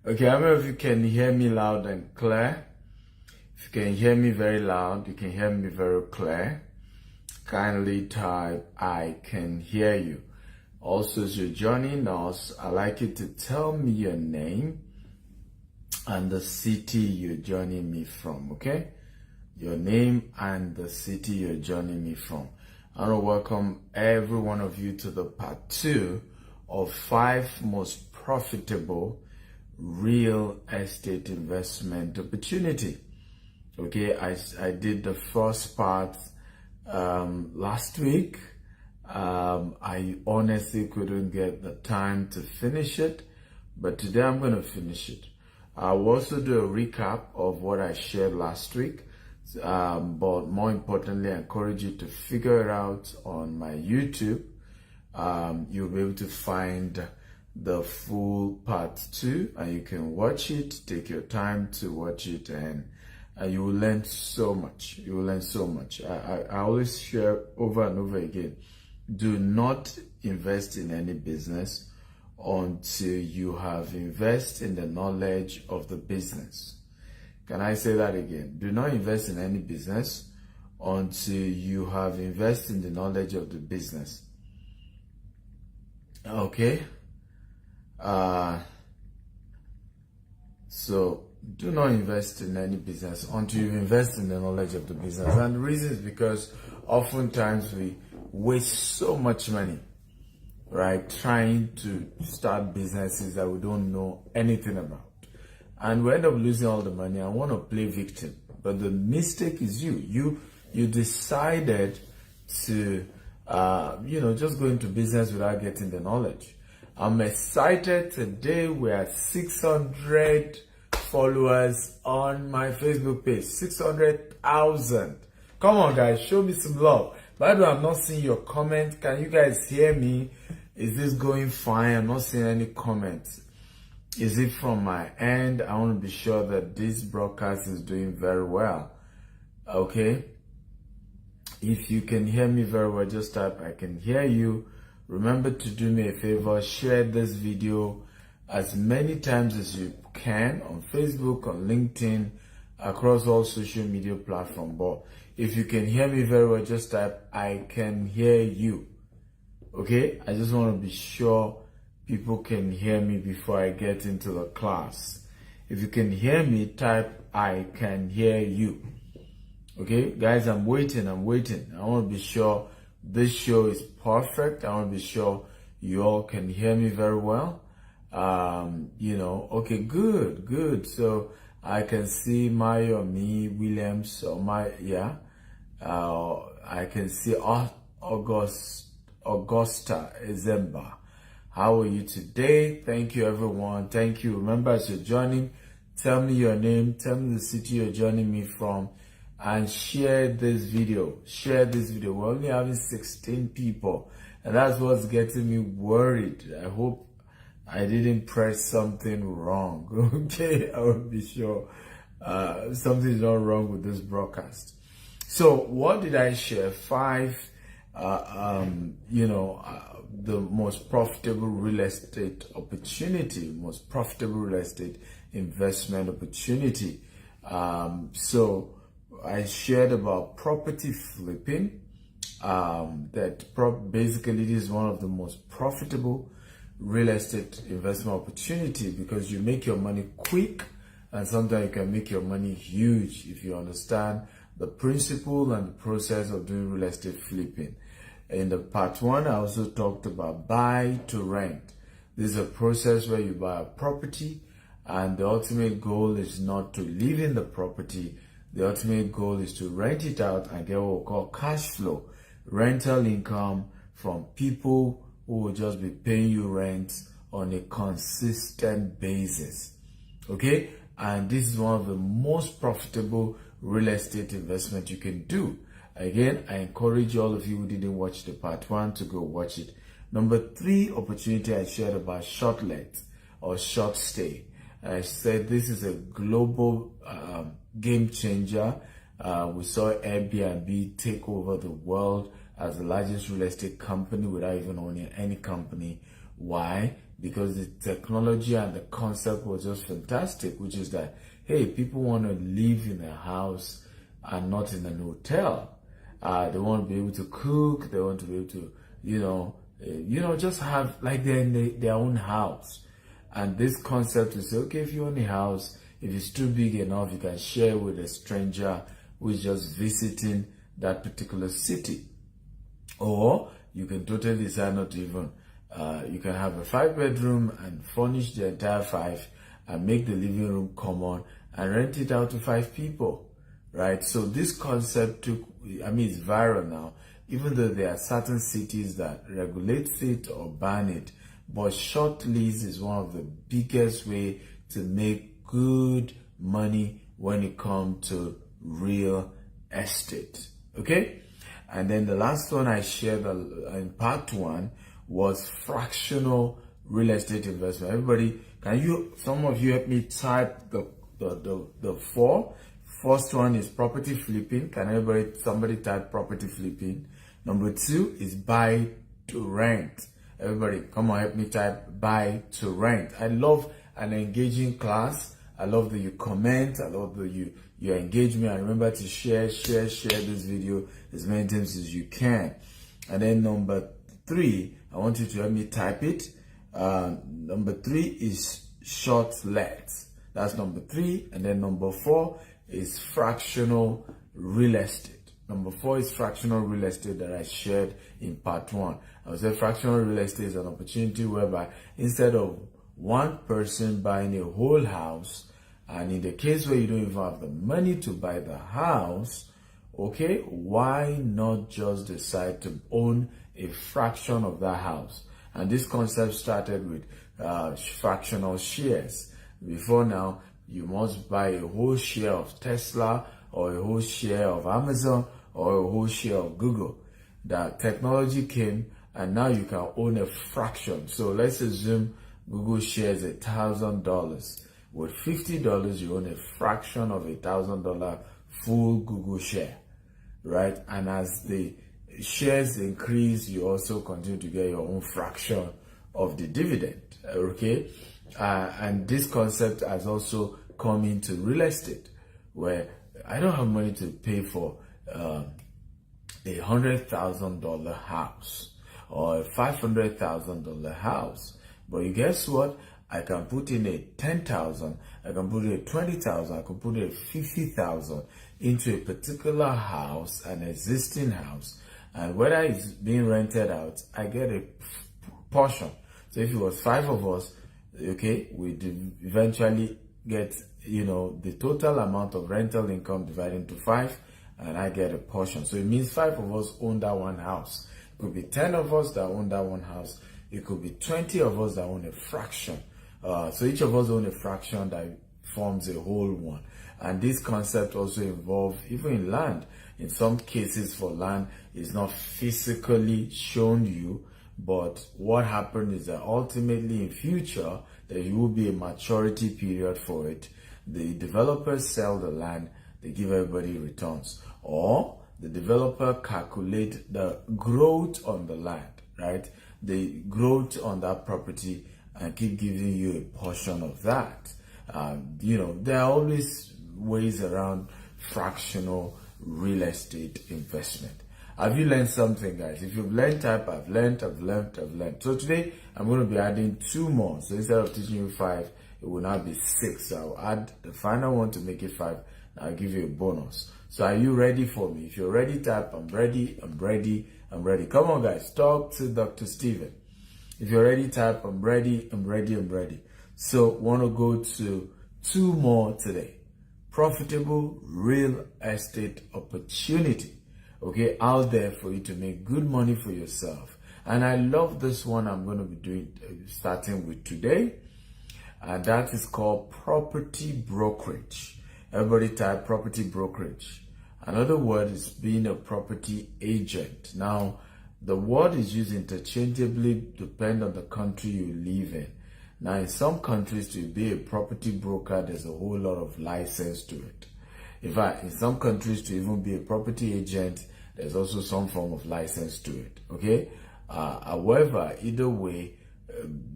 Okay, how many of you can hear me loud and clear? If you can hear me very loud, you can hear me very clear. Kindly type, I can hear you. Also, as you're joining us, I'd like you to tell me your name and the city you're joining me from, okay? Your name and the city you're joining me from. I want to welcome every one of you to the part 2 of 5 most profitable real estate investment opportunity. Okay, I did the first part last week. I honestly couldn't get the time to finish it, but today I'm going to finish it. I'll also do a recap of what I shared last week, but more importantly, I encourage you to figure it out on my YouTube. You'll be able to find the full part 2 and you can watch it, take your time to watch it, and you will learn so much. You will learn so much. I always share over and over again, do not invest in any business until you have invested in the knowledge of the business. Can I say that again? Do not invest in any business until you have invested in the knowledge of the business. Okay? So do not invest in any business until you invest in the knowledge of the business. And the reason is because oftentimes we waste so much money, right, trying to start businesses that we don't know anything about. And we end up losing all the money and want to play victim. But the mistake is you. You decided to, just go into business without getting the knowledge. I'm excited today. We're at 600 followers on my Facebook page. 600,000. Come on, guys, show me some love. By the way, I'm not seeing your comment. Can you guys hear me? Is this going fine? I'm not seeing any comments. Is it from my end? I want to be sure that this broadcast is doing very well. Okay. If you can hear me very well, just type I can hear you. Remember to do me a favor, share this video as many times as you can on Facebook, on LinkedIn, across all social media platforms. But if you can hear me very well, just type I can hear you. Okay? I just want to be sure people can hear me before I get into the class. If you can hear me, type I can hear you. Okay, guys, I'm waiting. I want to be sure this show is perfect. I want to be sure you all can hear me very well. Okay, good. So I can see Mayomi Williams or I can see Augusta Ezemba. How are you today? Thank you, everyone. Thank you. Remember, as you're joining, tell me your name, tell me the city you're joining me from, and share this video. We're only having 16 people, and that's what's getting me worried. I hope I didn't press something wrong. Okay, I will be sure something's not wrong with this broadcast. So what did I share? 5 the most profitable real estate opportunity, most profitable real estate investment opportunity. So I shared about property flipping, basically this is one of the most profitable real estate investment opportunity because you make your money quick, and sometimes you can make your money huge if you understand the principle and the process of doing real estate flipping. In the part 1, I also talked about buy to rent. This is a process where you buy a property, and the ultimate goal is not to live in the property. The ultimate goal is to rent it out and get what we call cash flow, rental income from people who will just be paying you rent on a consistent basis. Okay? And this is one of the most profitable real estate investment you can do. Again, I encourage all of you who didn't watch the part 1 to go watch it. Number 3 opportunity I shared about short let or short stay. I said this is a global game changer. We saw Airbnb take over the world as the largest real estate company without even owning any company. Why? because the technology and the concept was just fantastic, which is that, hey, people want to live in a house and not in an hotel. They want to be able to cook. They want to be able to, just have like they're in their own house. And this concept is, okay, if you own a house, if it's too big enough, you can share with a stranger who is just visiting that particular city. Or you can totally decide not to even, you can have a 5-bedroom and furnish the entire 5 and make the living room common and rent it out to 5 people, right? So this concept it's viral now, even though there are certain cities that regulate it or ban it, but short lease is one of the biggest way to make good money when it comes to real estate, okay? And then the last one I shared in part 1 was fractional real estate investment. Everybody, some of you help me type the 4? First one is property flipping. Somebody type property flipping. Number 2 is buy to rent. Everybody, come on, help me type buy to rent. I love an engaging class. I love that you comment. I love that you engage me. And remember to share this video as many times as you can. And then number 3, I want you to help me type it. Number 3 is short let. That's number 3. And then number 4 is fractional real estate. Number 4 is fractional real estate that I shared in part 1. I would say fractional real estate is an opportunity whereby instead of one person buying a whole house, and in the case where you don't even have the money to buy the house, okay, why not just decide to own a fraction of that house? And this concept started with fractional shares. Before now, you must buy a whole share of Tesla or a whole share of Amazon or a whole share of Google. That technology came and now you can own a fraction. So let's assume Google shares $1,000. With $50, you own a fraction of $1,000 full Google share, right? And as the shares increase, you also continue to get your own fraction of the dividend, okay? And this concept has also come into real estate, where I don't have money to pay for a $100,000 house or a $500,000 house. But you guess what? I can put in a 10,000, I can put in a 20,000, I can put in a 50,000 into a particular house, an existing house. And whether it's being rented out, I get a portion. So if it was 5 of us, okay, we eventually get, the total amount of rental income divided into 5, and I get a portion. So it means 5 of us own that one house. It could be 10 of us that own that one house. It could be 20 of us that own a fraction. So each of us own a fraction that forms a whole one. And this concept also involves even in land. In some cases for land, it's not physically shown you, but what happened is that ultimately in future, there will be a maturity period for it. The developers sell the land, they give everybody returns. Or the developer calculate the growth on the land, right? The growth on that property and keep giving you a portion of that. There are always ways around fractional real estate investment. Have you learned something, guys? If you've learned, type I've learned. So today I'm going to be adding 2 more. So instead of teaching you 5, it will now be 6. So I'll add the final one to make it 5. I'll give you a bonus. So are you ready for me? If you're ready, type I'm ready. Come on, guys, talk to Dr. Steven. If you're ready, type I'm ready. So want to go to 2 more today. Profitable real estate opportunity, okay, out there for you to make good money for yourself. And I love this one I'm going to be starting with today, and that is called property brokerage. Everybody type property brokerage. Another word is being a property agent. Now, the word is used interchangeably depending on the country you live in. Now, in some countries, to be a property broker, there's a whole lot of license to it. In fact, in some countries, to even be a property agent, there's also some form of license to it, okay? However, either way,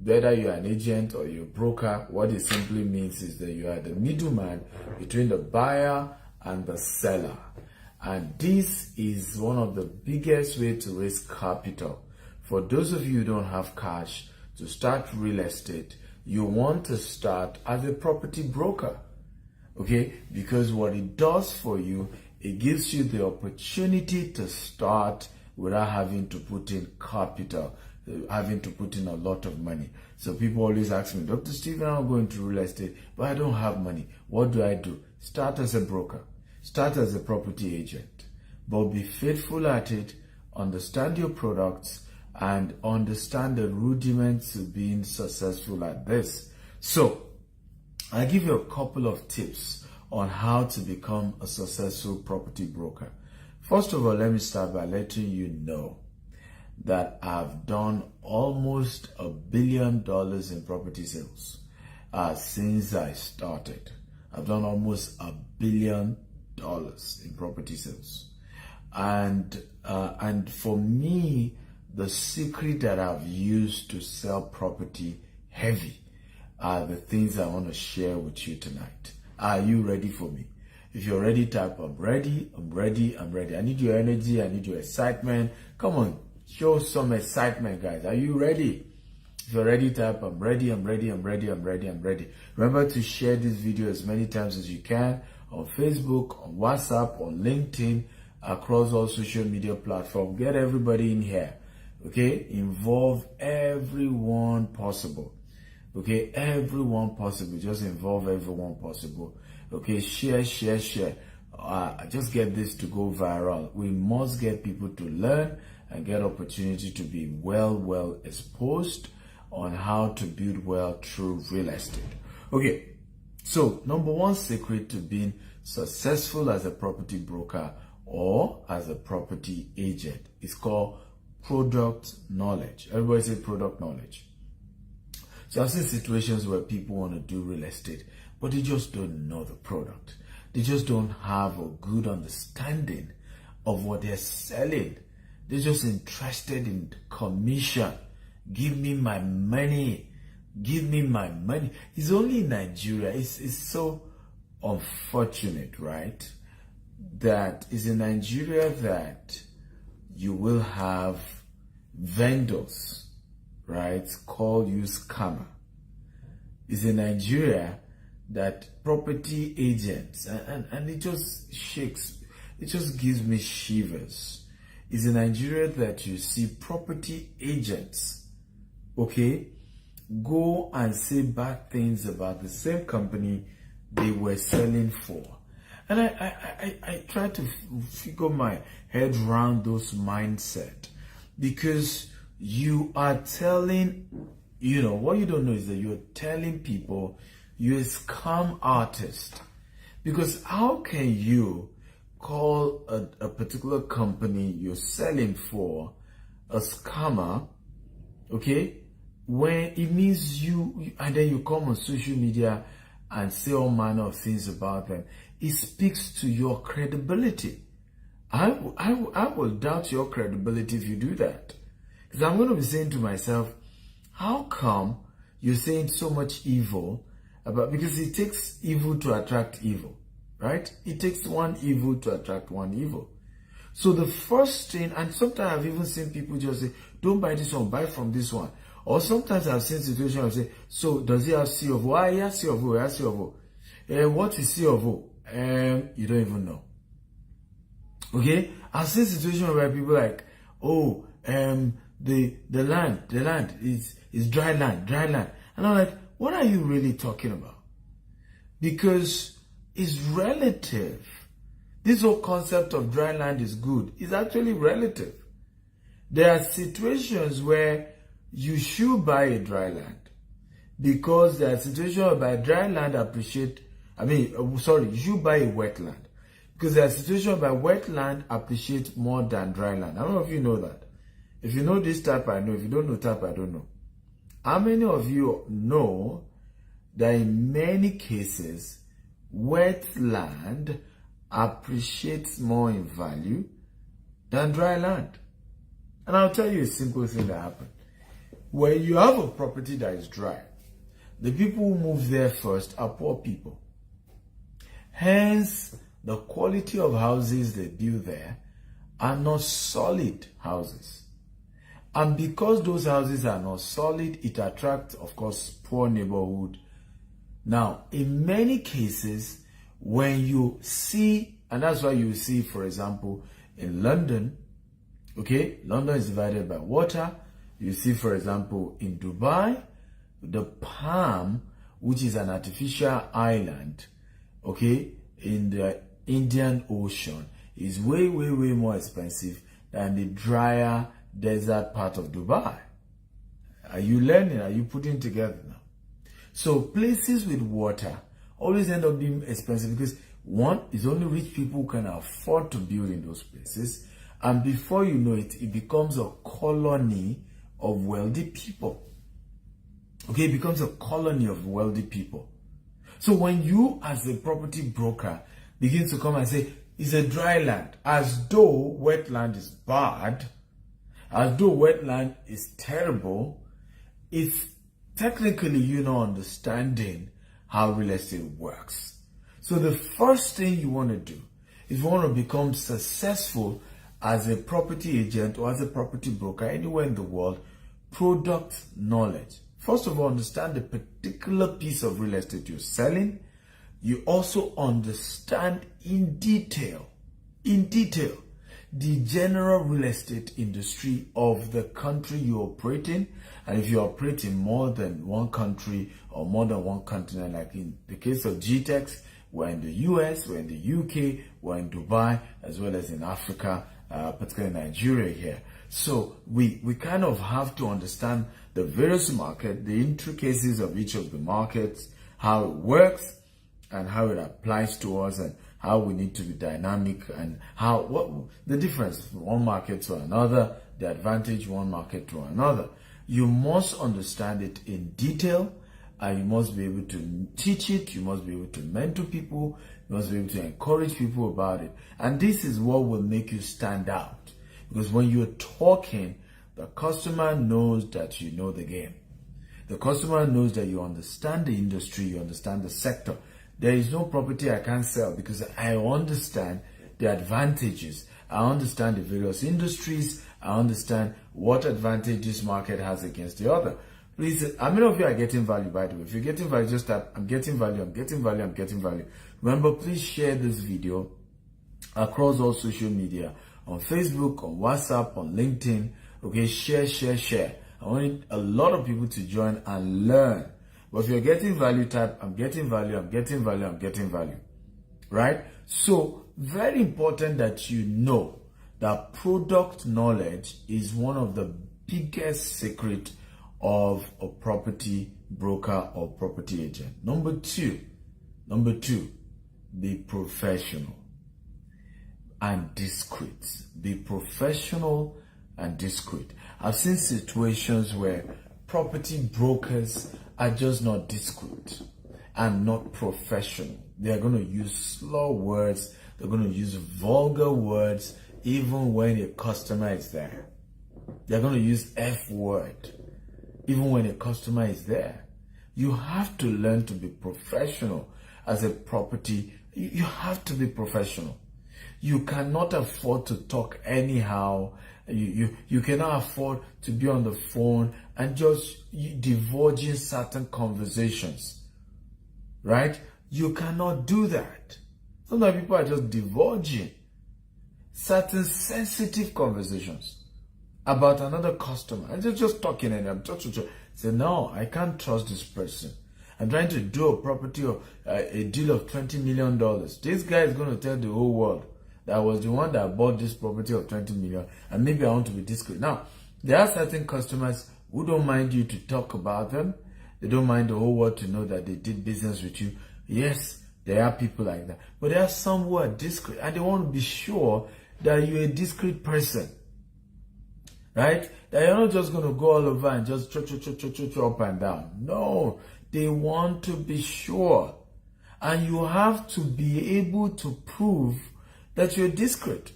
whether you're an agent or you're a broker, what it simply means is that you are the middleman between the buyer and the seller. And this is one of the biggest ways to raise capital. For those of you who don't have cash to start real estate, you want to start as a property broker. Okay? Because what it does for you, it gives you the opportunity to start without having to put in capital, having to put in a lot of money. So people always ask me, Dr. Stephen, I'm going to real estate, but I don't have money. What do I do? Start as a broker. Start as a property agent. But be faithful at it, understand your products, and understand the rudiments of being successful at this. So, I'll give you a couple of tips on how to become a successful property broker. First of all, let me start by letting you know that I've done almost $1 billion in property sales since I started. I've done almost $1 billion in property sales, and for me, the secret that I've used to sell property heavy are the things I want to share with you tonight. Are you ready for me? If you're ready, type I'm ready, I'm ready, I'm ready. I need your energy, I need your excitement. Come on, show some excitement, guys. Are you ready? If you're ready, type I'm ready, I'm ready, I'm ready, I'm ready, I'm ready. Remember to share this video as many times as you can on Facebook, on WhatsApp, on LinkedIn, across all social media platforms. Get everybody in here. Okay? Involve everyone possible. Okay? Everyone possible. Just involve everyone possible. Okay? Share. Just get this to go viral. We must get people to learn and get opportunity to be well exposed on how to build wealth through real estate. Okay, so number one secret to being successful as a property broker or as a property agent is called product knowledge. Everybody say product knowledge. So I've seen situations where people want to do real estate, but they just don't know the product. They just don't have a good understanding of what they're selling. They're just interested in commission. Give me my money. Give me my money. It's only in Nigeria. It's so unfortunate, right? That it's in Nigeria that you will have vendors, right, call you scammer. It's in Nigeria that property agents, and it just shakes, it just gives me shivers. It's in Nigeria that you see property agents, okay, go and say bad things about the same company they were selling for. And I try to figure my head around those mindset, because you are telling, what you don't know is that you're telling people you're a scam artist. Because how can you call a particular company you're selling for a scammer, okay, when it means you, and then you come on social media and say all manner of things about them? It speaks to your credibility. I will doubt your credibility if you do that. Because I'm going to be saying to myself, how come you're saying so much evil about, because it takes evil to attract evil, right? It takes one evil to attract one evil. So the first thing, and sometimes I've even seen people just say, don't buy this one, buy from this one. Or sometimes I've seen situations where I say, so does he have C of O? Ah, he has C of O, he has C of O. What is C of O? You don't even know. Okay? I've seen situations where people are like, oh, the land is dry land. And I'm like, what are you really talking about? Because it's relative. This whole concept of dry land is good. It's actually relative. There are situations where you should buy a dry land, because there are situations where dry land you should buy a wetland, because there are situations where wetland appreciates more than dry land. I don't know if you know that. If you know this type, I know. If you don't know type, I don't know. How many of you know that in many cases, wetland appreciates more in value than dry land? And I'll tell you a simple thing that happened. when you have a property that is dry, the people who move there first are poor people. Hence, the quality of houses they build there are not solid houses. And because those houses are not solid, it attracts, of course, poor neighborhood. Now, in many cases, when you see, and that's why you see, for example, in London, okay, London is divided by water. You see, for example, in Dubai, the palm, which is an artificial island, okay, in the Indian Ocean, is way, way, way more expensive than the drier desert part of Dubai. Are you learning? Are you putting together now? So places with water always end up being expensive because one, is only rich people who can afford to build in those places. And before you know it, it becomes a colony of wealthy people. Okay, it becomes a colony of wealthy people. So when you as a property broker begin to come and say, it's a dry land, as though wetland is bad, as though wetland is terrible, it's technically you not understanding how real estate works. So the first thing you want to do, if you want to become successful as a property agent or as a property broker anywhere in the world, product knowledge. First of all, understand the particular piece of real estate you're selling. You also understand in detail, the general real estate industry of the country you operate in. And if you operate in more than one country or more than one continent, like in the case of GTEX, we're in the US, we're in the UK, we're in Dubai, as well as in Africa, particularly Nigeria here. So we kind of have to understand the various markets, the intricacies of each of the markets, how it works, and how it applies to us, and how we need to be dynamic, and what the difference from one market to another, the advantage one market to another. You must understand it in detail, and you must be able to teach it. You must be able to mentor people. You must be able to encourage people about it. And this is what will make you stand out, because when you're talking, the customer knows that you know the game. The customer knows that you understand the industry, you understand the sector. There is no property I can't sell because I understand the advantages. I understand the various industries. I understand what advantage this market has against the other. Please, how many of you are getting value, by the way? If you're getting value, just type, I'm getting value, I'm getting value, I'm getting value. Remember, please share this video across all social media, on Facebook, on WhatsApp, on LinkedIn. Okay, share. I want a lot of people to join and learn. But if you're getting value, type, I'm getting value, I'm getting value, I'm getting value. Right? So, very important that you know that product knowledge is one of the biggest secrets of a property broker or property agent. Number two, be professional and discreet. Be professional and discreet. I've seen situations where property brokers are just not discreet and not professional. They are going to use slow words. They're going to use vulgar words even when a customer is there. They're going to use F word even when a customer is there. You have to learn to be professional as a property. You have to be professional. You cannot afford to talk anyhow. You cannot afford to be on the phone and just divulging certain conversations, right? You cannot do that. Sometimes people are just divulging certain sensitive conversations about another customer, and they're just talking, and I'm just say, no, I can't trust this person. I'm trying to do a property of a deal of $20 million. This guy is going to tell the whole world that I was the one that bought this property of 20 million, and maybe I want to be discreet. Now, there are certain customers who don't mind you to talk about them. They don't mind the whole world to know that they did business with you. Yes, there are people like that. But there are some who are discreet, and they want to be sure that you're a discreet person. Right? That you're not just going to go all over and just up and down. No, they want to be sure. And you have to be able to prove that you're discreet.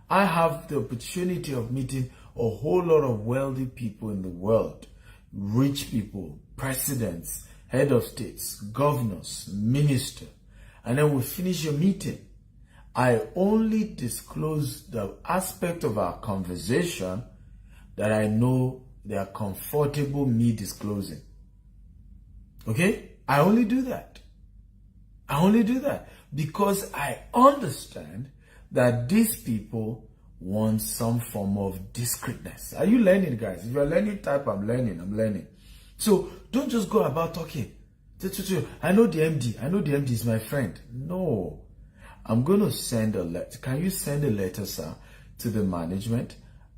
I have the opportunity of meeting a whole lot of wealthy people in the world. rich people, presidents, head of states, governors, ministers, and then we finish your meeting. I only disclose the aspect of our conversation that I know they are comfortable me disclosing. Okay? I only do that. Because I understand that these people want some form of discreetness. Are you learning, guys? If you're learning, type I'm learning. So don't just go about talking. I know the MD is my friend. No. I'm going to send a letter. Can you send a letter, sir, to the management?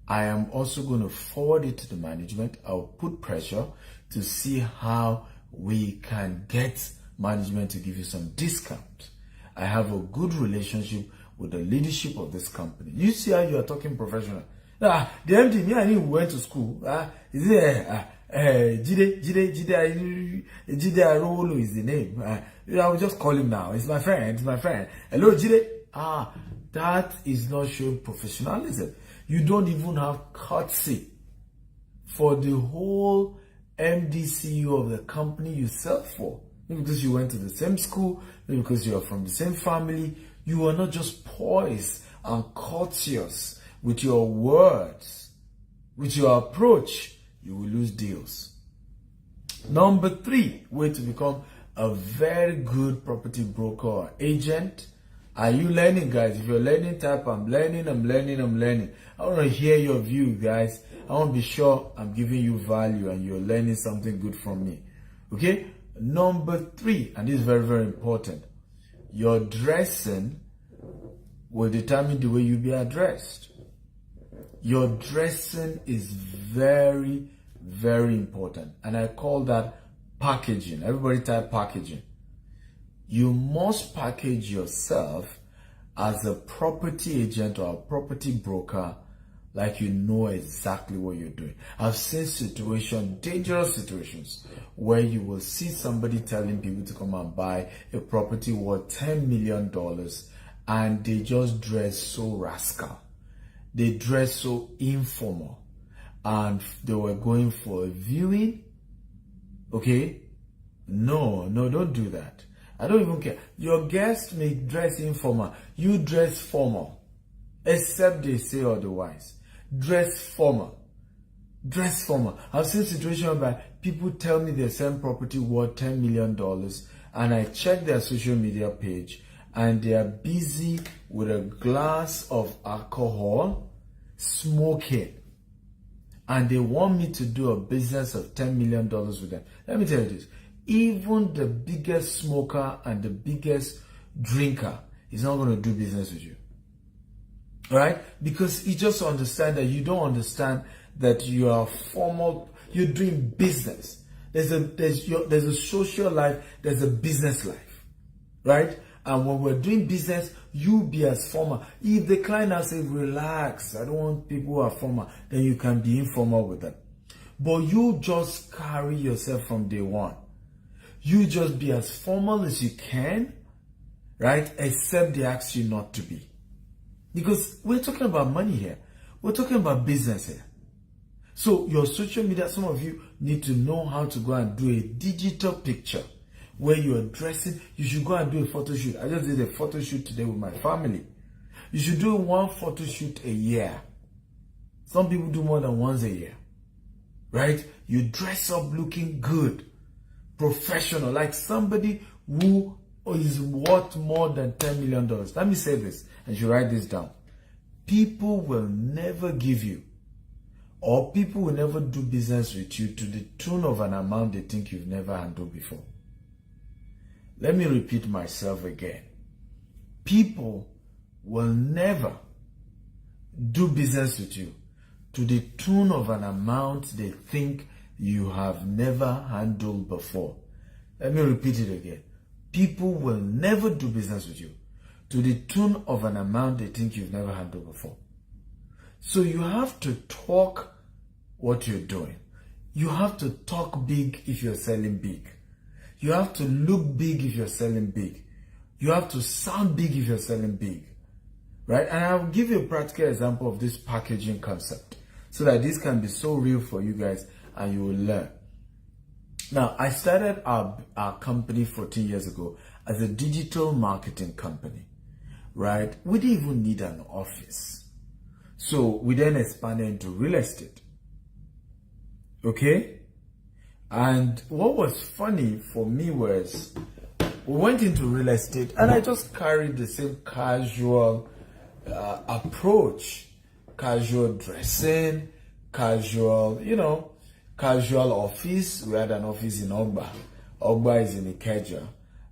I am also going to forward it to the management. I'll put pressure to see how we can get management to give you some discount. I have a good relationship with the leadership of this company. You see how you are talking professional. The MD, me and him went to school. Is it Jide Arolo is the name. I will just call him now. It's my friend. Hello, Jide. That is not showing professionalism. You don't even have courtesy for the whole MD CEO of the company you sell for. Maybe because you went to the same school, maybe because you are from the same family. You are not just poised and courteous with your words, with your approach. You will lose deals. Number 3, way to become a very good property broker or agent. Are you learning, guys? If you're learning, type I'm learning. I want to hear your view, guys. I want to be sure I'm giving you value and you're learning something good from me. Okay? Number 3, and this is very, very important. Your dressing will determine the way you be addressed. Your dressing is very, very important. And I call that packaging. Everybody type packaging. You must package yourself as a property agent or a property broker like you know exactly what you're doing. I've seen situations, dangerous situations, where you will see somebody telling people to come and buy a property worth $10 million and they just dress so rascal. They dress so informal and they were going for a viewing. Okay? No, don't do that. I don't even care. Your guests may dress informal. You dress formal. Except they say otherwise. Dress formal. I've seen situations where people tell me they sell property worth $10 million and I check their social media page and they are busy with a glass of alcohol, smoking. And they want me to do a business of $10 million with them. Let me tell you this. Even the biggest smoker and the biggest drinker is not going to do business with you. Right? Because you just understand that you don't understand that you are formal, you're doing business. There's a social life, there's a business life. Right? And when we're doing business, you be as formal. If the client now says, relax, I don't want people who are formal, then you can be informal with them. But you just carry yourself from day one. You just be as formal as you can, right? Except they ask you not to be. Because we're talking about money here. We're talking about business here. So your social media, some of you need to know how to go and do a digital picture where you're dressing. You should go and do a photo shoot. I just did a photo shoot today with my family. You should do one photo shoot a year. Some people do more than once a year, right? You dress up looking good, professional, like somebody who is worth more than $10 million. Let me say this, and you write this down. People will never give you, or people will never do business with you to the tune of an amount they think you've never handled before. Let me repeat myself again. People will never do business with you to the tune of an amount they think you have never handled before. Let me repeat it again. People will never do business with you to the tune of an amount they think you've never handled before. So you have to talk what you're doing. You have to talk big if you're selling big. You have to look big if you're selling big. You have to sound big if you're selling big. Right? And I'll give you a practical example of this packaging concept so that this can be so real for you guys and you will learn. Now, I started our company 14 years ago as a digital marketing company, right? We didn't even need an office. So we then expanded into real estate. Okay? And what was funny for me was we went into real estate and I just carried the same casual approach, casual dressing, casual, casual office. We had an office in Ogba. Ogba is in Ikeja,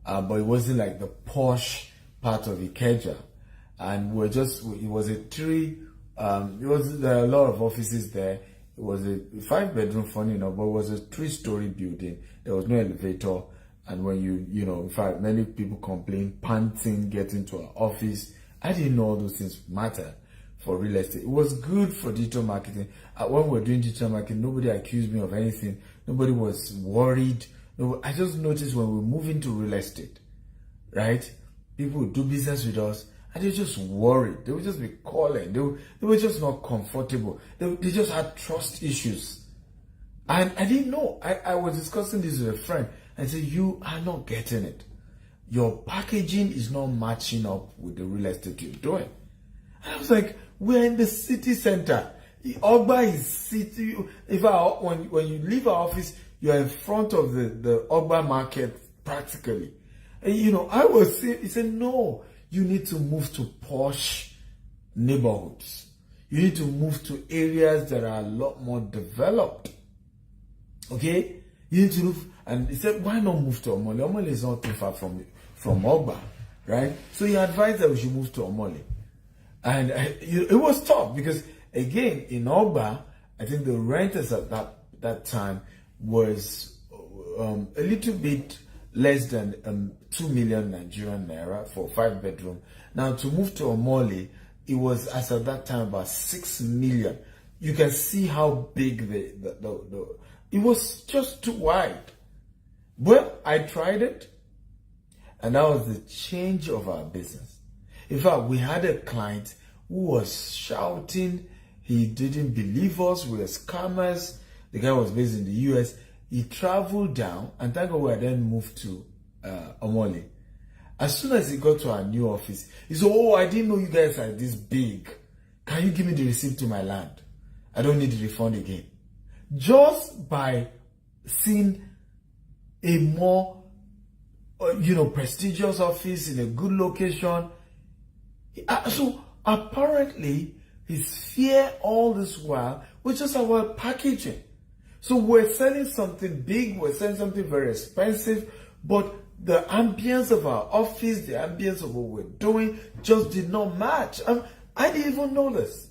but it wasn't like the posh part of Ikeja. And it was a there are a lot of offices there. It was a 5-bedroom, funny enough, but it was a 3-story building. There was no elevator. And when in fact, many people complain, panting, getting to our office. I didn't know all those things matter for real estate. It was good for digital marketing. When we were doing digital marketing, nobody accused me of anything. Nobody was worried. I just noticed when we move into real estate, right? People would do business with us and they were just worried. They would just be calling. They were just not comfortable. They just had trust issues. And I didn't know. I was discussing this with a friend and said, you are not getting it. Your packaging is not matching up with the real estate you're doing. And I was like, we're in the city center. Ogba is city. When you leave our office, you're in front of the Ogba market practically. And I was saying, he said, no, you need to move to posh neighborhoods. You need to move to areas that are a lot more developed. Okay? You need to move. And he said, why not move to Omole? Omole is not too far from Ogba, right? So he advised that we should move to Omole. And it was tough because, again, in Ogba, I think the renters at that time was a little bit less than 2 million Nigerian naira for 5-bedroom. Now, to move to Omole, it was, as at that time, about 6 million. You can see how big it was just too wide. Well, I tried it, and that was the change of our business. In fact, we had a client who was shouting. He didn't believe us. We were scammers. The guy was based in the US. He traveled down, and thank God we had then moved to Omole. As soon as he got to our new office, he said, oh, I didn't know you guys are this big. Can you give me the receipt to my land? I don't need the refund again. Just by seeing a more, prestigious office in a good location. So apparently, his fear all this while was just about packaging. So we're selling something big, we're selling something very expensive, but the ambience of our office, the ambience of what we're doing just did not match. I didn't even know this.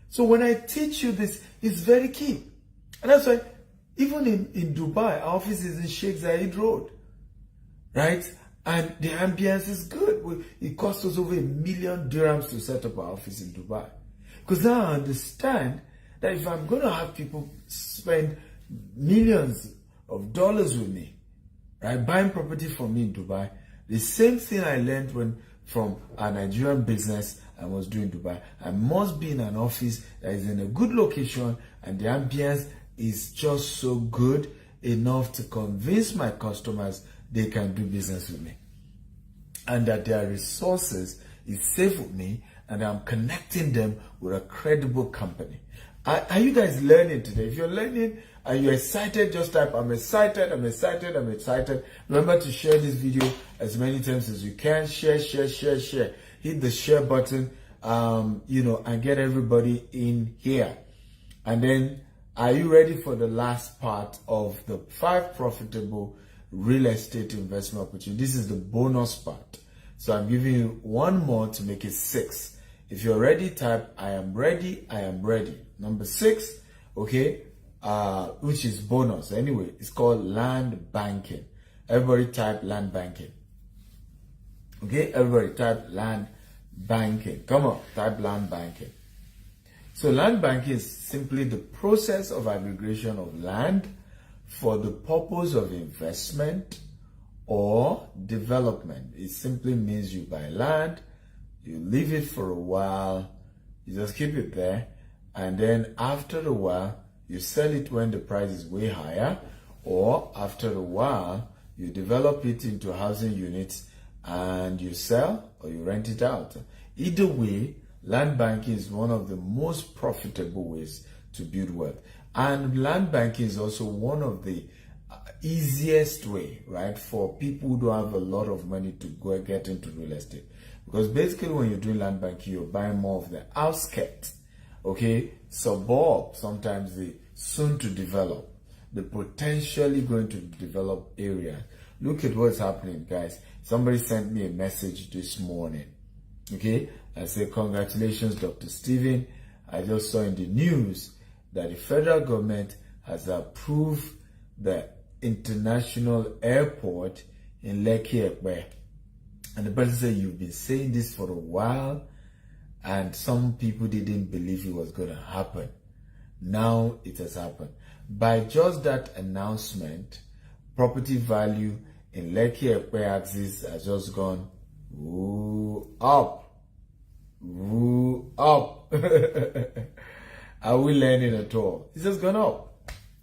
So when I teach you this, it's very key. And that's why even in Dubai, our office is in Sheikh Zayed Road, right? And the ambience is good. It cost us over $1 million dirhams to set up our office in Dubai. Because now I understand that if I'm going to have people spend millions of dollars with me, right, buying property from me in Dubai, the same thing I learned from a Nigerian business I was doing in Dubai, I must be in an office that is in a good location and the ambience is just so good enough to convince my customers they can do business with me, and that their resources is safe with me, and I'm connecting them with a credible company. Are you guys learning today? If you're learning, are you excited? Just type, I'm excited, I'm excited, I'm excited. Remember to share this video as many times as you can. Share. Hit the share button, and get everybody in here. And then, are you ready for the last part of the 5 profitable real estate investment opportunities? This is the bonus part. So I'm giving you one more to make it 6. If you're ready, type, I am ready, I am ready. Number 6, okay, which is bonus. Anyway, it's called land banking. Everybody type land banking. Okay, everybody type land banking. Come on, type land banking. So land banking is simply the process of aggregation of land for the purpose of investment or development. It simply means you buy land, you leave it for a while, you just keep it there, and then after a while, you sell it when the price is way higher, or after a while, you develop it into housing units and you sell or you rent it out. Either way, land banking is one of the most profitable ways to build wealth. And land banking is also one of the easiest way, right, for people who don't have a lot of money to go get into real estate. Because basically when you're doing land banking, you're buying more of the outskirts, okay, suburb, sometimes the soon to develop, the potentially going to develop area. Look at what's happening, guys. Somebody sent me a message this morning, okay, I said, congratulations, Dr. Stephen. I just saw in the news that the federal government has approved the international airport in Lekki Ekpe. And the person said, you've been saying this for a while, and some people didn't believe it was going to happen. Now it has happened. By just that announcement, property value in Lekki Ekpe axis has just gone up. Up. Are we learning at all? It's just gone up.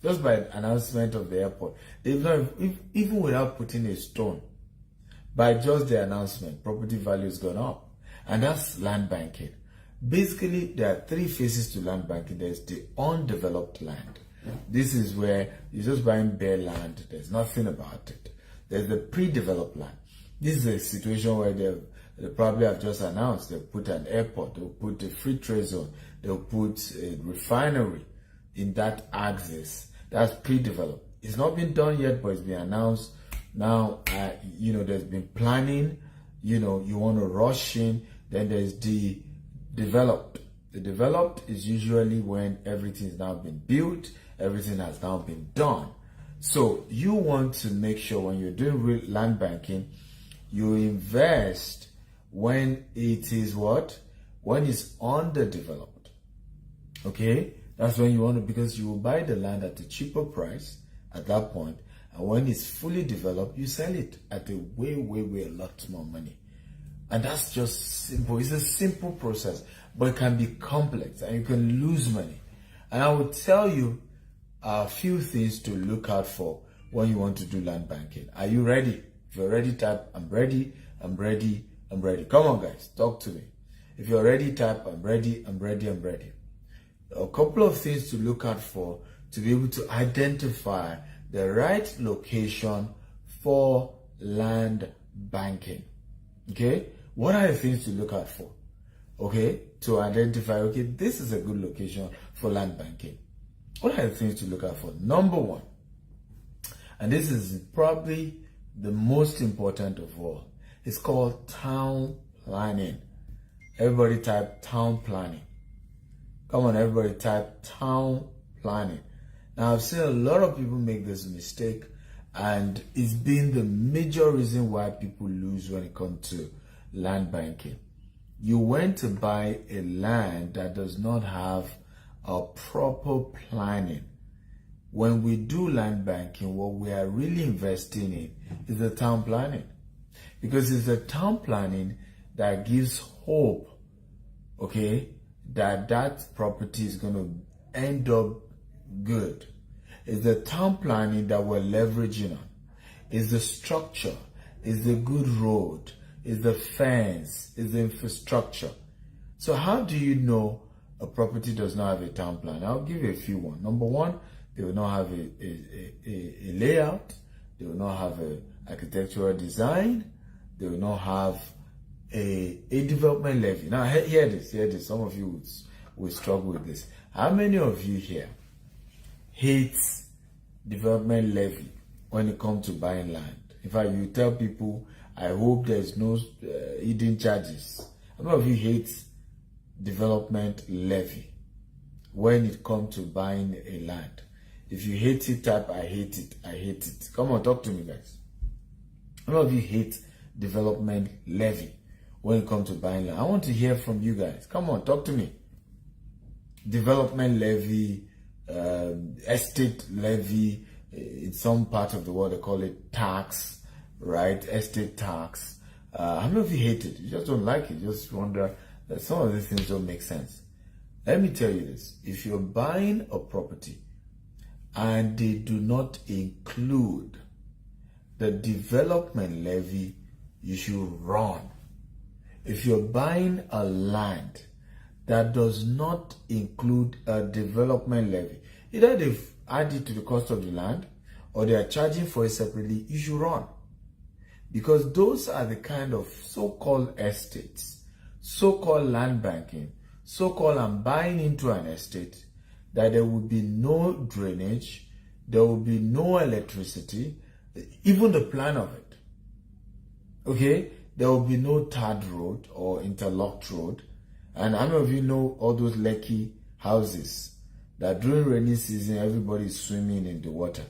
Just by announcement of the airport. They've not, even without putting a stone, by just the announcement, property value has gone up. And that's land banking. Basically, there are three phases to land banking. There's the undeveloped land. This is where you're just buying bare land. There's nothing about it. There's the pre-developed land. This is a situation where they probably have just announced they'll put an airport, they'll put a free trade zone, they'll put a refinery in that axis. That's pre-developed. It's not been done yet, but it's been announced. Now, there's been planning, you want to rush in. Then there's the developed. The developed is usually when everything's now been built, everything has now been done. So you want to make sure when you're doing real land banking, you invest when it is what? When it's underdeveloped. Okay? That's when you want to, because you will buy the land at a cheaper price at that point, and when it's fully developed, you sell it at a way a lot more money. And that's just simple. It's a simple process, but it can be complex and you can lose money. And I would tell you a few things to look out for when you want to do land banking. Are you ready? If you're ready, type, I'm ready, I'm ready, I'm ready. Come on, guys, talk to me. If you're ready, type, I'm ready, I'm ready, I'm ready. A couple of things to look out for to be able to identify the right location for land banking. Okay? What are the things to look out for? Okay? To identify, okay, this is a good location for land banking. What are the things to look out for? Number one, and this is probably the most important of all, it's called town planning. Everybody type town planning. Come on, everybody type town planning. Now, I've seen a lot of people make this mistake, and it's been the major reason why people lose when it comes to land banking. You went to buy a land that does not have a proper planning. When we do land banking, what we are really investing in is the town planning. Because it's the town planning that gives hope, okay, that property is going to end up good. It's the town planning that we're leveraging on. It's the structure, it's the good road, it's the fence, it's the infrastructure. So how do you know a property does not have a town plan? I'll give you a few ones. Number one, they will not have a layout. They will not have an architectural design. They will not have a development levy. Now, hear this. Some of you will struggle with this. How many of you here hate development levy when it comes to buying land? In fact, you tell people, I hope there's no hidden charges. How many of you hate development levy when it comes to buying a land? If you hate it, type, I hate it, I hate it. Come on, talk to me, guys. How many of you hate development levy when it comes to buying land? I want to hear from you guys. Come on, talk to me. Development levy, estate levy, in some part of the world they call it tax, right? Estate tax. How many of you hate it? You just don't like it. You just wonder that some of these things don't make sense. Let me tell you this. If you're buying a property and they do not include the development levy, you should run. If you're buying a land that does not include a development levy, either they've added to the cost of the land or they are charging for it separately, you should run. Because those are the kind of so-called estates, so-called land banking, so-called I'm buying into an estate that there will be no drainage, there will be no electricity, even the plan of it. Okay? There will be no tarred road or interlocked road. And how many of you know all those Lekki houses that during rainy season everybody is swimming in the water?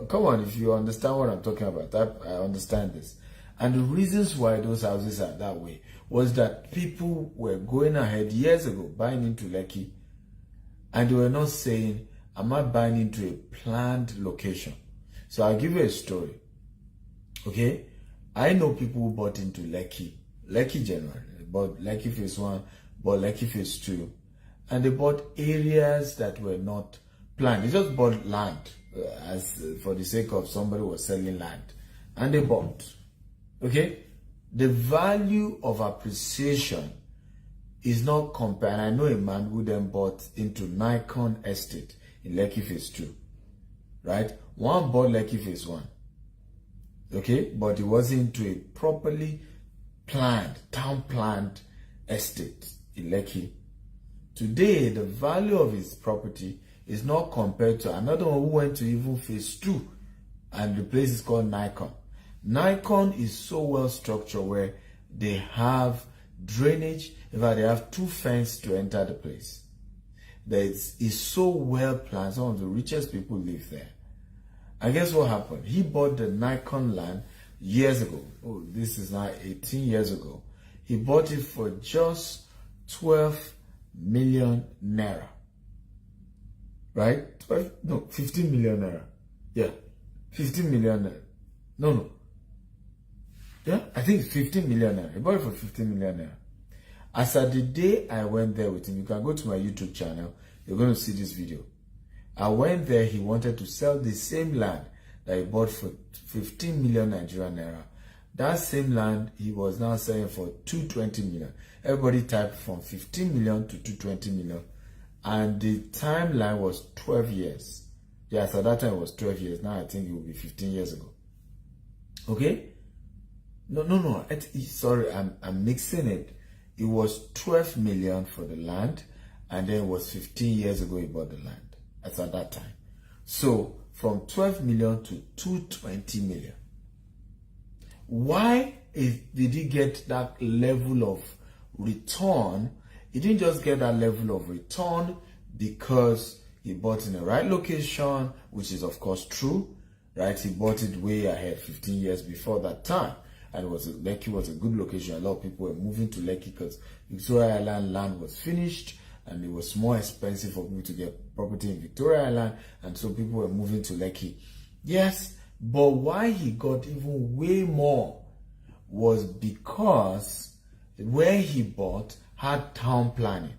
Come on, if you understand what I'm talking about, I understand this. And the reasons why those houses are that way was that people were going ahead years ago buying into Lekki, and they were not saying, am I buying into a planned location? So I'll give you a story. Okay? I know people who bought into Lekki generally. They bought Lekki Phase 1, bought Lekki Phase 2, and they bought areas that were not planned. They just bought land as for the sake of somebody was selling land, and they bought. Okay? The value of appreciation is not compared. I know a man who then bought into Nikon Estate in Lekki Phase 2. Right? One bought Lekki Phase 1. Okay? But it was into a properly planned, town-planned estate in Lekki. Today, the value of his property is not compared to another one who went to even Phase 2, and the place is called Nikon. Nikon is so well structured where they have drainage. In fact, they have 2 fences to enter the place. It's so well planned. Some of the richest people live there. And guess what happened? He bought the Nikon land years ago. Oh, this is now 18 years ago. He bought it for just 12 million naira. Right? 15 million naira. Yeah. 15 million naira. No. Yeah, I think it's 15 million naira. He bought it for 15 million naira. As at the day I went there with him, you can go to my YouTube channel, you're going to see this video. I went there, he wanted to sell the same land that he bought for 15 million Nigerian naira. That same land, he was now selling for 220 million. Everybody typed from 15 million to 220 million. And the timeline was 12 years. Yes, at that time it was 12 years. Now I think it will be 15 years ago. Okay? No. Sorry, I'm mixing it. It was 12 million for the land, and then it was 15 years ago he bought the land. That's at that time. So from 12 million to 220 million. Why did he get that level of return? He didn't just get that level of return because he bought in the right location, which is of course true, right? He bought it way ahead, 15 years before that time. And Lekki was a good location. A lot of people were moving to Lekki because Victoria Island land was finished and it was more expensive for people to get property in Victoria Island. And so people were moving to Lekki. Yes, but why he got even way more was because where he bought had town planning.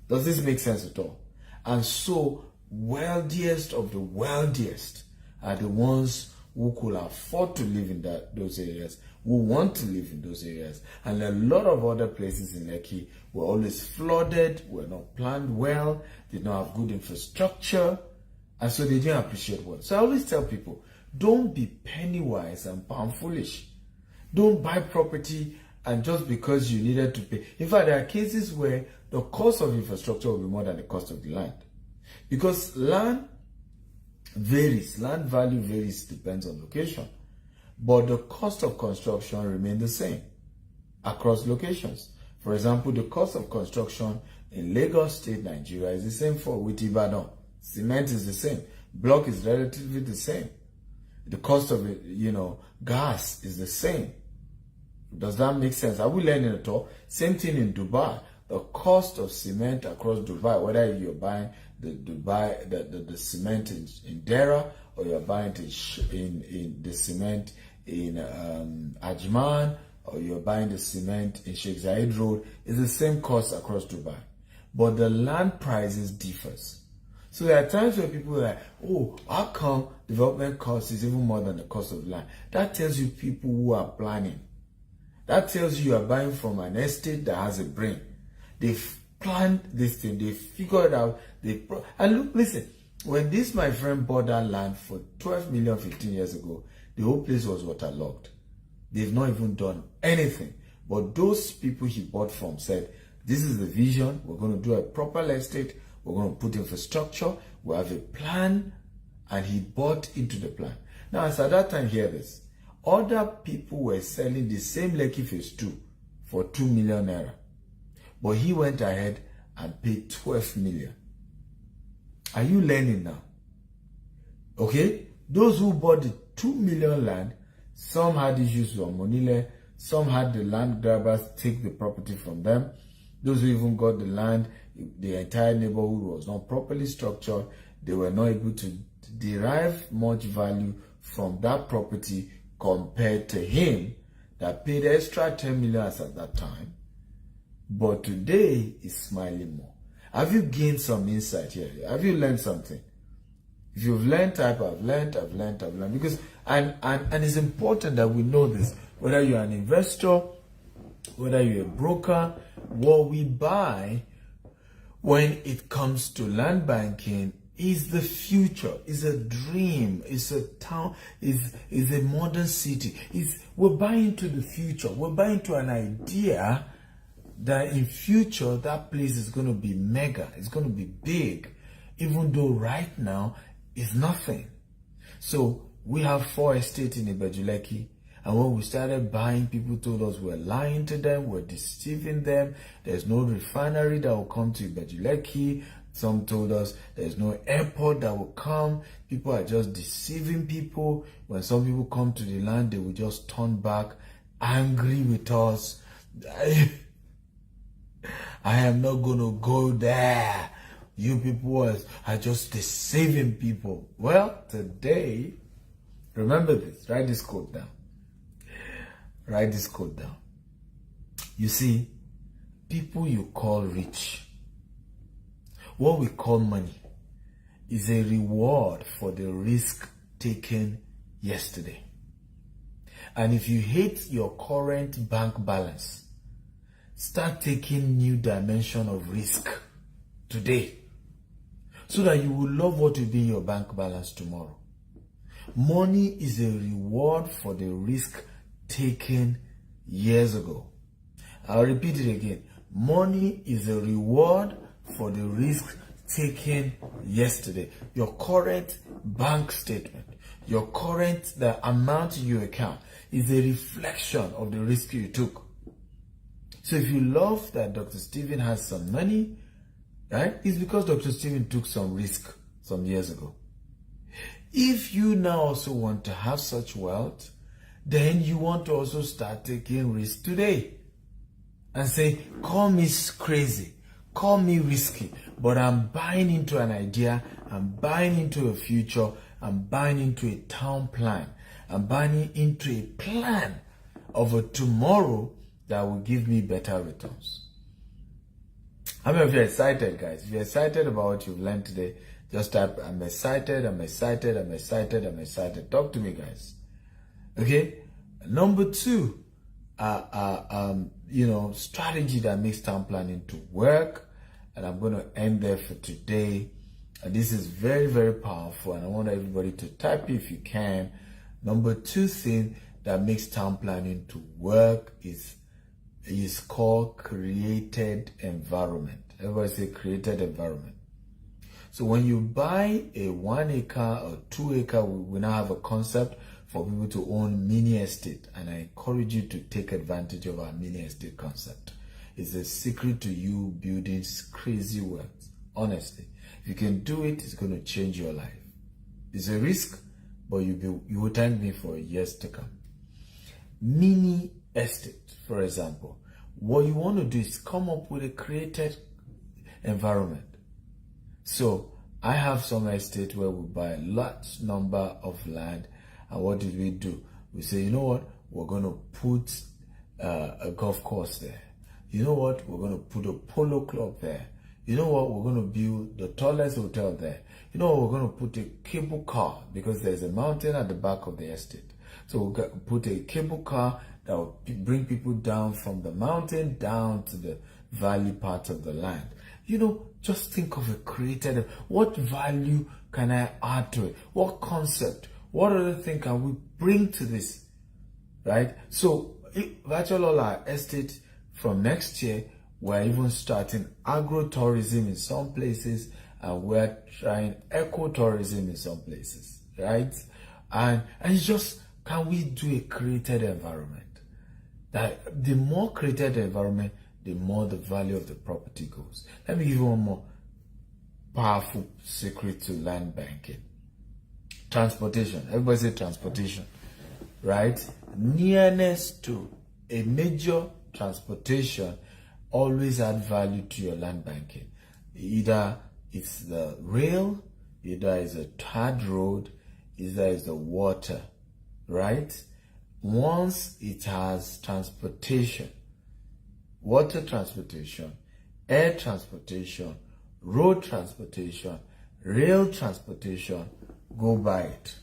Does this make sense at all? And so wealthiest of the wealthiest are the ones who could afford to live in those areas, who want to live in those areas. And a lot of other places in Lekki were always flooded, were not planned well, did not have good infrastructure, and so they didn't appreciate well. So I always tell people, don't be penny wise and pound foolish. Don't buy property and just because you needed to pay. In fact, there are cases where the cost of infrastructure will be more than the cost of the land. Because land varies, land value varies, depends on location. But the cost of construction remains the same across locations. For example, the cost of construction in Lagos State, Nigeria is the same with Ibadan. Cement is the same. Block is relatively the same. The cost of gas is the same. Does that make sense? Are we learning at all? Same thing in Dubai. The cost of cement across Dubai, whether you're buying the cement in Dera or you're buying in the cement in Ajman or you're buying the cement in Sheikh Zayed Road, is the same cost across Dubai. But the land prices differs. So there are times where people are like, oh, how come development cost is even more than the cost of land? That tells you people who are planning. That tells you are buying from an estate that has a brain. They've planned this thing. They figured out. And look, listen. When this my friend bought that land for 12 million 15 years ago, the whole place was waterlogged. They've not even done anything. But those people he bought from said, this is the vision. We're going to do a proper estate. We're going to put infrastructure. We have a plan. And he bought into the plan. Now, as at that time, hear this. Other people were selling the same Lekki Phase 2 for 2 million naira. But he went ahead and paid 12 million. Are you learning now? Okay? Those who bought the 2 million land, some had issues with Monile, some had the land grabbers take the property from them. Those who even got the land, the entire neighborhood was not properly structured. They were not able to derive much value from that property compared to him that paid extra 10 million at that time. But today is smiling more. Have you gained some insight here? Have you learned something? If you've learned, type I've learned. Because and it's important that we know this. Whether you're an investor, whether you're a broker, what we buy when it comes to land banking is the future, is a dream, is a town, is a modern city. We're buying into the future. We're buying into an idea that in future that place is going to be mega, it's going to be big, even though right now it's nothing. So we have 4 estates in Ibejuleki, and when we started buying, people told us we're lying to them, we're deceiving them. There's no refinery that will come to Ibejuleki. Some told us there's no airport that will come. People are just deceiving people. When some people come to the land, they will just turn back, angry with us. I am not going to go there. You people are just deceiving people. Well, today, remember this. Write this quote down. Write this quote down. You see, people you call rich, what we call money, is a reward for the risk taken yesterday. And if you hate your current bank balance, start taking new dimension of risk today, so that you will love what will be in your bank balance tomorrow. Money is a reward for the risk taken years ago. I'll repeat it again. Money is a reward for the risk taken yesterday. Your current bank statement, the amount in your account is a reflection of the risk you took. So if you love that Dr. Stephen has some money, right, it's because Dr. Stephen took some risk some years ago. If you now also want to have such wealth, then you want to also start taking risk today. And say, call me crazy, call me risky, but I'm buying into an idea, I'm buying into a future, I'm buying into a town plan, I'm buying into a plan of a tomorrow that will give me better returns. How many of you are excited, guys? If you're excited about what you've learned today, just type, I'm excited. Talk to me, guys. Okay? Number 2, strategy that makes town planning to work. And I'm going to end there for today. And this is very, very powerful. And I want everybody to type if you can. Number 2 thing that makes town planning to work is called created environment. Everybody say created environment. So when you buy a 1 acre or 2 acre, we now have a concept for people to own mini estate. And I encourage you to take advantage of our mini estate concept. It's a secret to you building crazy wealth. Honestly, if you can do it, it's going to change your life. It's a risk, but you will thank me for years to come. Mini estate, for example. What you want to do is come up with a created environment. So I have some estate where we buy a large number of land, and what did we do? We say, you know what? We're going to put a golf course there. You know what? We're going to put a polo club there. you know what, we're going to build the tallest hotel there. You know what, we're going to put a cable car because there's a mountain at the back of the estate. So we'll put a cable car that will bring people down from the mountain down to the valley part of the land. You know, just think of a created, what value can I add to it? What concept? What other thing can we bring to this? Right? So virtually all our estate from next year, we're even starting agro-tourism in some places, and we're trying eco-tourism in some places, right? And it's just, can we do a created environment? That the more created the environment, the more the value of the property goes. Let me give you one more powerful secret to land banking. Transportation. Everybody say transportation, right? Nearness to a major transportation always add value to your land banking. Either it's the rail, either it's a tarred road, either it's the water, right? Once it has transportation, water transportation, air transportation, road transportation, rail transportation, go by it.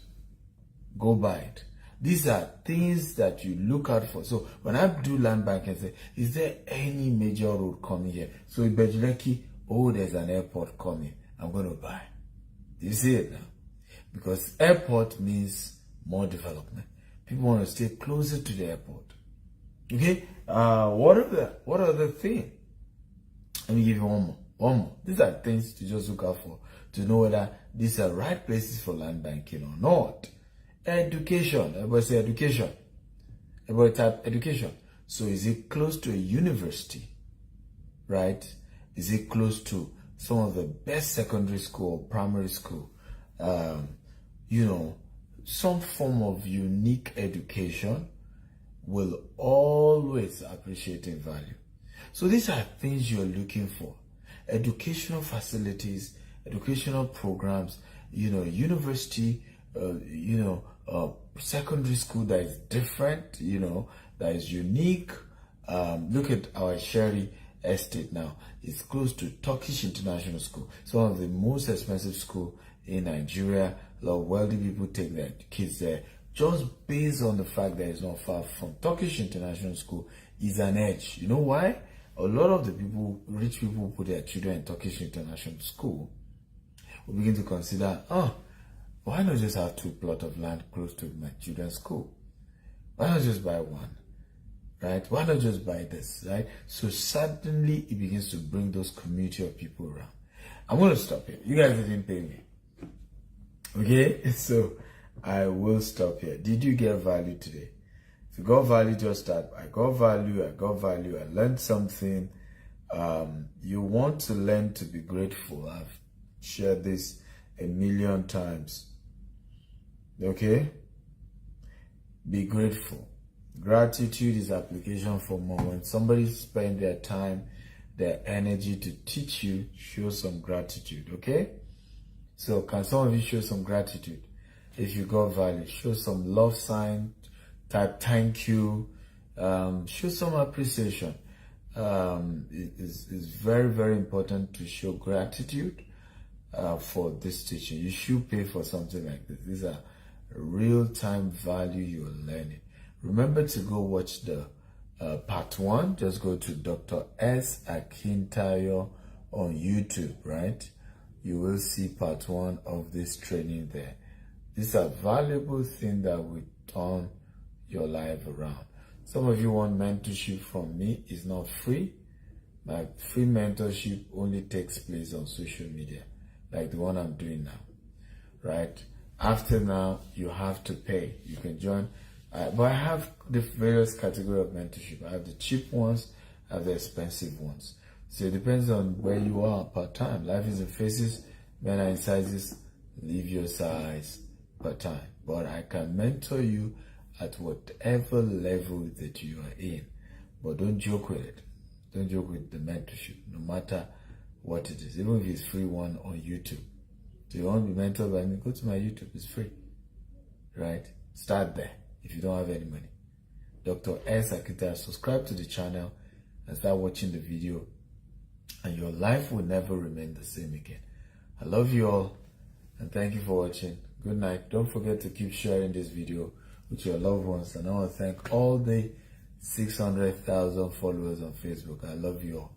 Go by it. These are things that you look out for. So when I do land bank and say, is there any major road coming here? So in Bejuleki, oh, there's an airport coming. I'm going to buy. Do you see it now? Because airport means more development. People want to stay closer to the airport. Okay? What are the things? Let me give you one more. These are things to just look out for to know whether these are right places for land banking or not. Education. Everybody say education. Everybody type education. So is it close to a university? Right? Is it close to some of the best secondary school or primary school? You know, some form of unique education will always appreciate in value. So these are things you're looking for. Educational facilities, educational programs, you know, university, secondary school that is different, you know, that is unique. Look at our Sherry estate now. It's close to Turkish International School. It's one of the most expensive school in Nigeria. A lot of wealthy people take their kids there just based on the fact that it's not far from Turkish International School is an edge. You know why? A lot of the people, rich people who put their children in Turkish International School will begin to consider, why not just have 2 plots of land close to my children's school? Why not just buy one? Right? Why not just buy this? Right? So suddenly it begins to bring those community of people around. I'm going to stop here. You guys didn't pay me. Okay? So I will stop here. Did you get value today? If you got value, just start. I got value. I learned something. You want to learn to be grateful. I've shared this a million times. Okay? Be grateful. Gratitude is application for more. When somebody spends their time, their energy to teach you, show some gratitude. Okay? So can some of you show some gratitude? If you got value, show some love sign, type thank you, show some appreciation. It's very, very important to show gratitude for this teaching. You should pay for something like this. These are real-time value you're learning. Remember to go watch the part 1. Just go to Dr. S. Akintayo on YouTube, right? You will see part 1 of this training there. These are valuable things that will turn your life around. Some of you want mentorship from me. It's not free. My free mentorship only takes place on social media, like the one I'm doing now, right? After now, you have to pay. You can join. But I have the various categories of mentorship. I have the cheap ones, I have the expensive ones. So it depends on where you are per time. Life is in phases. Men are in sizes. Leave your size per time. But I can mentor you at whatever level that you are in. But don't joke with it. Don't joke with the mentorship, no matter what it is. Even if it's free one on YouTube. So you want to be mentored by me, go to my YouTube. It's free. Right? Start there if you don't have any money. Dr. S. Akita, subscribe to the channel and start watching the video and your life will never remain the same again. I love you all, and thank you for watching. Good night. Don't forget to keep sharing this video with your loved ones, and I want to thank all the 600,000 followers on Facebook. I love you all.